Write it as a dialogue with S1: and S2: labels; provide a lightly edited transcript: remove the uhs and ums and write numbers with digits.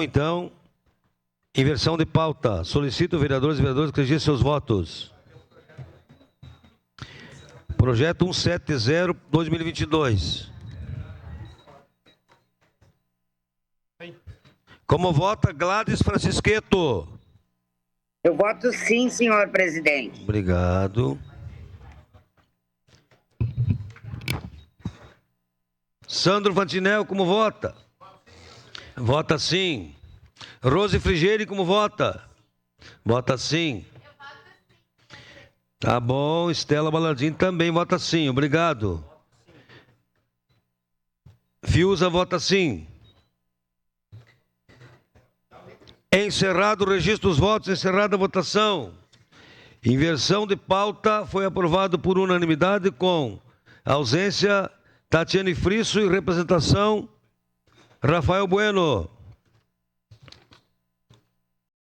S1: Então, inversão de pauta. Solicito vereadores e vereadoras que registrem seus votos. Projeto 170/2022. Como vota Gladys Francisqueto?
S2: Eu voto sim, senhor presidente.
S1: Obrigado. Sandro Fantinel, como vota? Vota sim. Rose Frigieri, como vota? Vota sim. Tá bom. Estela Balardim também vota sim. Obrigado. Fiuza vota sim. Encerrado o registro dos votos, encerrada a votação. Inversão de pauta foi aprovado por unanimidade com ausência Tatiane Frisso e representação Rafael Bueno.